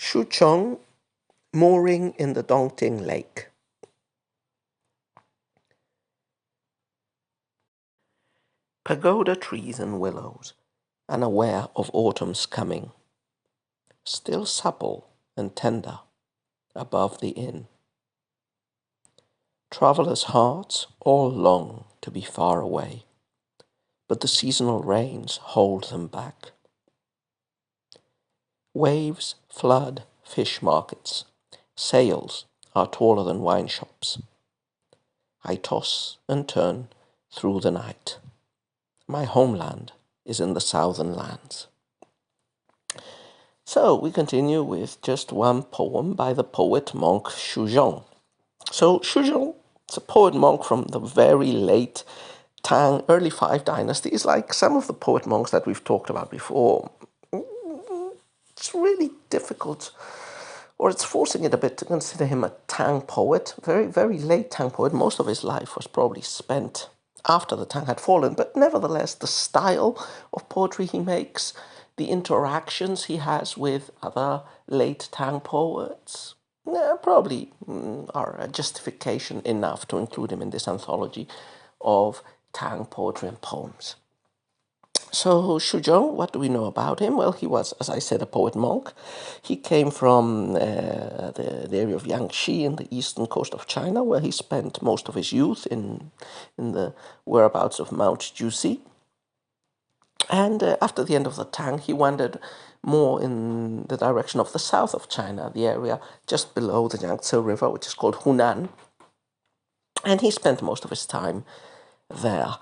Xuzhong, mooring in the Dongting lake. Pagoda trees and willows, unaware of autumn's coming, still supple and tender above the inn. Travellers' hearts all long to be far away, but the seasonal rains hold them back. Waves flood fish markets. Sails are taller than wine shops. I toss and turn through the night. My homeland is in the southern lands. So we continue with just one poem by the poet monk Xuzhong. So Xuzhong is a poet monk from the very late Tang, early 5 dynasties, like some of the poet monks that we've talked about before. It's really difficult, or it's forcing it a bit, to consider him a Tang poet, very, very late Tang poet. Most of his life was probably spent after the Tang had fallen, but nevertheless, the style of poetry he makes, the interactions he has with other late Tang poets, probably are a justification enough to include him in this anthology of Tang poetry and poems. So Xuzhong, what do we know about him? Well, he was, as I said, a poet monk. He came from the area of Yangtze in the eastern coast of China, where he spent most of his youth in the whereabouts of Mount Jusi. And after the end of the Tang, he wandered more in the direction of the south of China, the area just below the Yangtze River, which is called Hunan. And he spent most of his time there.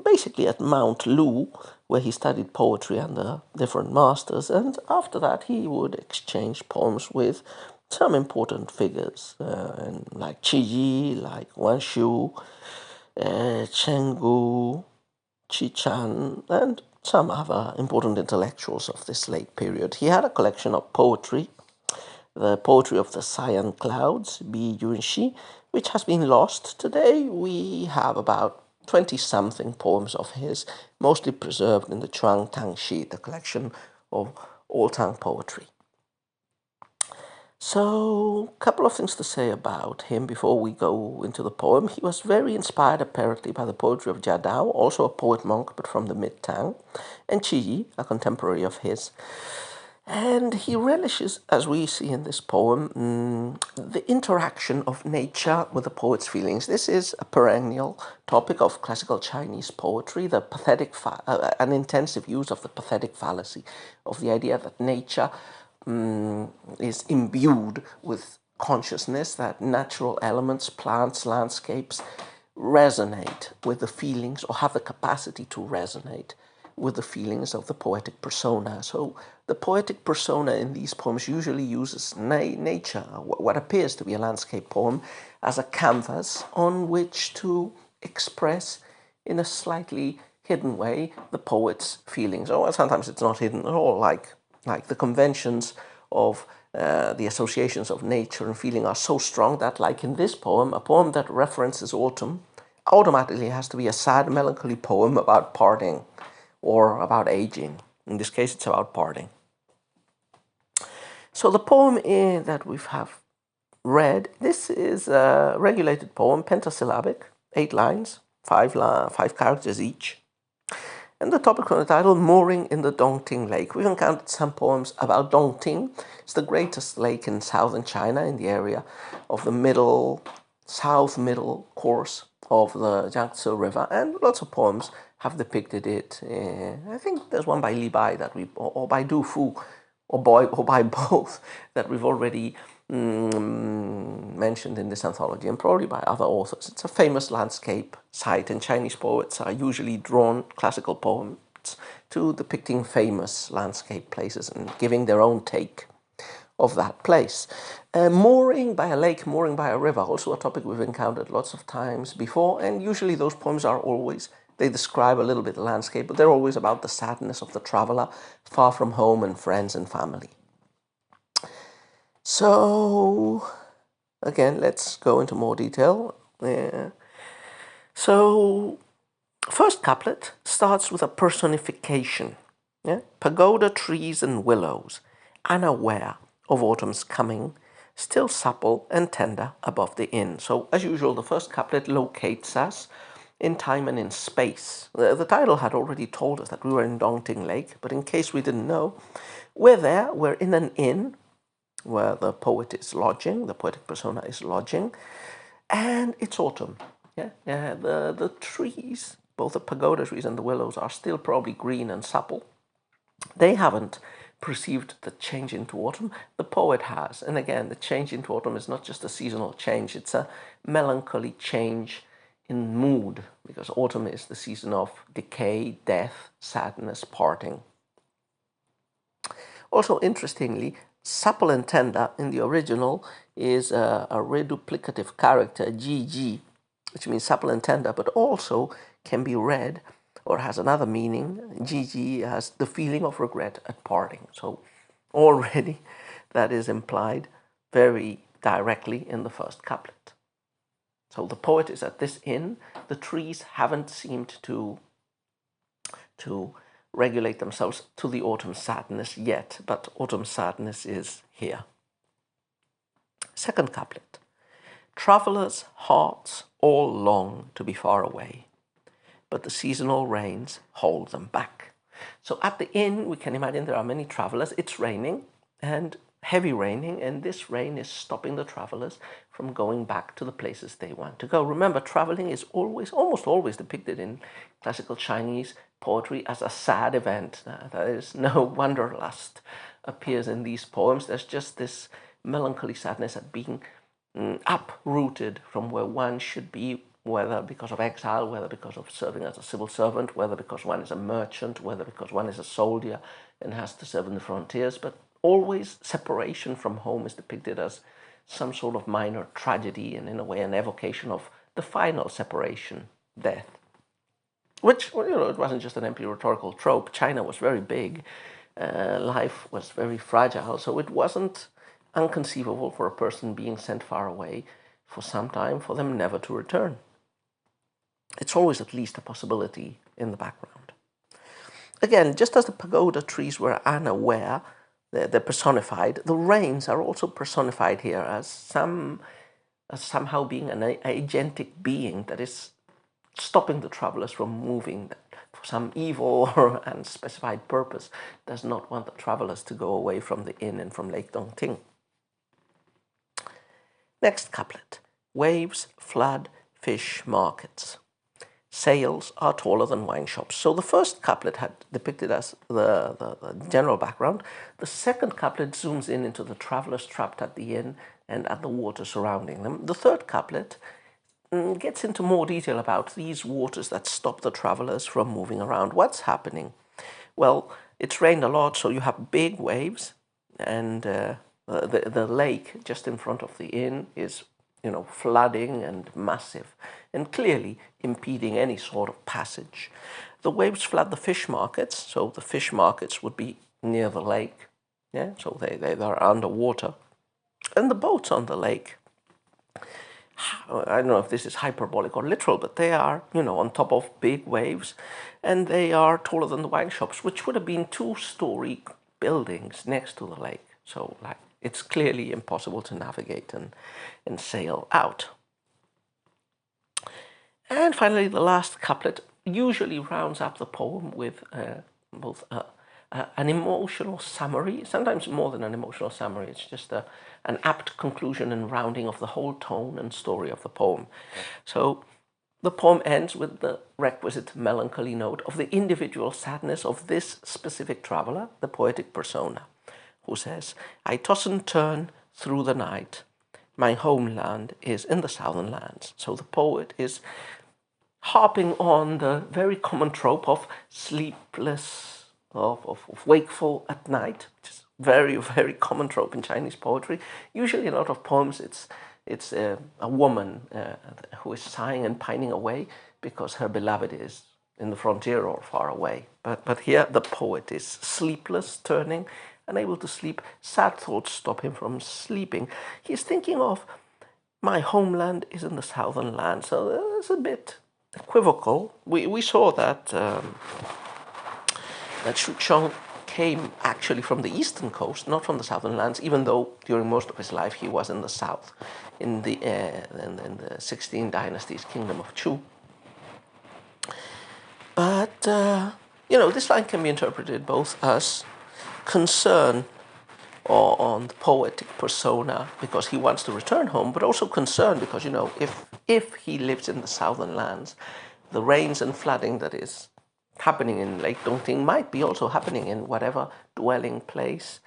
Basically at Mount Lu, where he studied poetry under different masters, and after that he would exchange poems with some important figures, like Qi Yi, like Wan Shu, Chen Gu, Qi Chan, and some other important intellectuals of this late period. He had a collection of poetry, the poetry of the Cyan Clouds, Bi Yunxi, which has been lost. Today we have about 20-something poems of his, mostly preserved in the Chuang Tang Shi, the collection of all Tang poetry. So, a couple of things to say about him before we go into the poem. He was very inspired, apparently, by the poetry of Jia Dao, also a poet monk, but from the mid-Tang, and Qi Yi, a contemporary of his. And he relishes, as we see in this poem, the interaction of nature with the poet's feelings. This is a perennial topic of classical Chinese poetry, the pathetic, an intensive use of the pathetic fallacy, of the idea that nature is imbued with consciousness, that natural elements, plants, landscapes, resonate with the feelings, or have the capacity to resonate with the feelings of the poetic persona. So the poetic persona in these poems usually uses nature, what appears to be a landscape poem, as a canvas on which to express in a slightly hidden way the poet's feelings. Or sometimes it's not hidden at all, like the conventions of the associations of nature and feeling are so strong that, like in this poem, a poem that references autumn automatically has to be a sad, melancholy poem about parting or about aging. In this case, it's about parting. So the poem that we have read, this is a regulated poem, pentasyllabic, 8 lines, 5 characters each. And the topic from the title, Mooring in the Dongting Lake. We've encountered some poems about Dongting. It's the greatest lake in southern China, in the area of the south-middle course of the Yangtze River, and lots of poems have depicted it. I think there's one by Li Bai or by Du Fu, or by both, that we've already mentioned in this anthology, and probably by other authors. It's a famous landscape site, and Chinese poets are usually drawn classical poems to depicting famous landscape places and giving their own take of that place. Mooring by a lake, mooring by a river, also a topic we've encountered lots of times before, and usually those poems are always, they describe a little bit the landscape, but they're always about the sadness of the traveler, far from home and friends and family. So, again, let's go into more detail. So, first couplet starts with a personification. Pagoda trees and willows, unaware of autumn's coming, still supple and tender above the inn. So, as usual, the first couplet locates us in time and in space. The title had already told us that we were in Dongting Lake, but in case we didn't know, we're in an inn where the poet is lodging, the poetic persona is lodging, and it's autumn. The trees, both the pagoda trees and the willows, are still probably green and supple. They haven't perceived the change into autumn. The poet has. And again, the change into autumn is not just a seasonal change, it's a melancholy change in mood, because autumn is the season of decay, death, sadness, parting. Also, interestingly, supple and tender in the original is a reduplicative character, GG, which means supple and tender, but also can be read or has another meaning. GG has the feeling of regret at parting. So already that is implied very directly in the first couplet. So the poet is at this inn. The trees haven't seemed to regulate themselves to the autumn sadness yet, but autumn sadness is here. Second couplet. Travelers' hearts all long to be far away, but the seasonal rains hold them back. So at the inn, we can imagine there are many travelers. It's raining, and heavy raining, and this rain is stopping the travelers from going back to the places they want to go. Remember, traveling is almost always depicted in classical Chinese poetry as a sad event. There is no wanderlust appears in these poems. There's just this melancholy sadness at being uprooted from where one should be, whether because of exile, whether because of serving as a civil servant, whether because one is a merchant, whether because one is a soldier and has to serve in the frontiers. But always separation from home is depicted as some sort of minor tragedy, and in a way an evocation of the final separation, death. Which, it wasn't just an empty rhetorical trope. China was very big, life was very fragile, so it wasn't unconceivable for a person being sent far away for some time, for them never to return. It's always at least a possibility in the background. Again, just as the pagoda trees were unaware, they're personified, the rains are also personified here as somehow being an agentic being that is stopping the travelers from moving, that for some evil or unspecified purpose does not want the travelers to go away from the inn and from Lake Dongting. Next couplet. Waves flood fish markets. Sails are taller than wine shops. So the first couplet had depicted as the general background. The second couplet zooms in into the travelers trapped at the inn and at the water surrounding them. The third couplet gets into more detail about these waters that stop the travelers from moving around. What's happening? Well, it's rained a lot, so you have big waves, and the lake just in front of the inn is, flooding and massive, and clearly impeding any sort of passage. The waves flood the fish markets, so the fish markets would be near the lake, so they're underwater. And the boats on the lake, I don't know if this is hyperbolic or literal, but they are, on top of big waves, and they are taller than the wine shops, which would have been 2-story buildings next to the lake. So, it's clearly impossible to navigate and sail out. And finally, the last couplet usually rounds up the poem with both an emotional summary, sometimes more than an emotional summary. It's just an apt conclusion and rounding of the whole tone and story of the poem. So the poem ends with the requisite melancholy note of the individual sadness of this specific traveler, the poetic persona, who says, I toss and turn through the night. My homeland is in the southern lands. So the poet is harping on the very common trope of sleepless, of wakeful at night, which is very, very common trope in Chinese poetry. Usually in a lot of poems it's a woman who is sighing and pining away because her beloved is in the frontier or far away. But here the poet is sleepless, turning, unable to sleep. Sad thoughts stop him from sleeping. He's thinking of, my homeland is in the southern land. So it's a bit equivocal. We saw that that Xuzhong came actually from the eastern coast, not from the southern lands, even though during most of his life he was in the south, in the 16 dynasty's kingdom of Chu. But, this line can be interpreted both as concern or on the poetic persona because he wants to return home, but also concern because, if he lives in the southern lands, the rains and flooding that is happening in Lake Dongting might be also happening in whatever dwelling place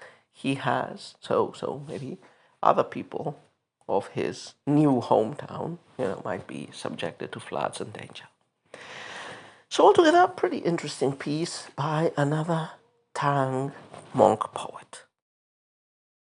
he has. So maybe other people of his new hometown, might be subjected to floods and danger. So altogether, a pretty interesting piece by another Tang monk poet.